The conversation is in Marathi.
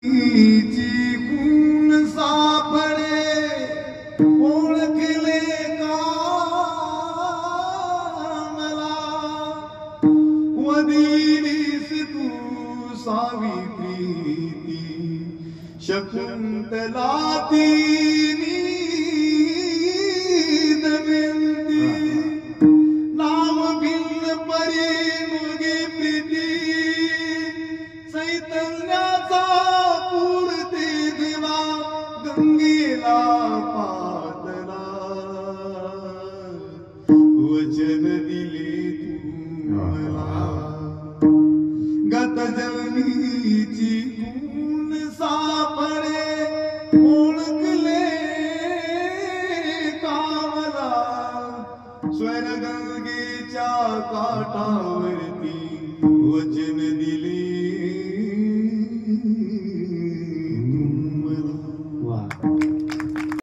ची खून सापडे ओळखले का मला वदिलीस तू सावित्री शकुंतला तिनी दमयंती नाम भिन्न परी मुलगी प्रीती चैतन्याचा पूर्ती दिवा गंगेला पातला वचन दिले तू मला गत जन्मीची खून सापडे ओळखले का मला स्वर्गंगेच्या काठावर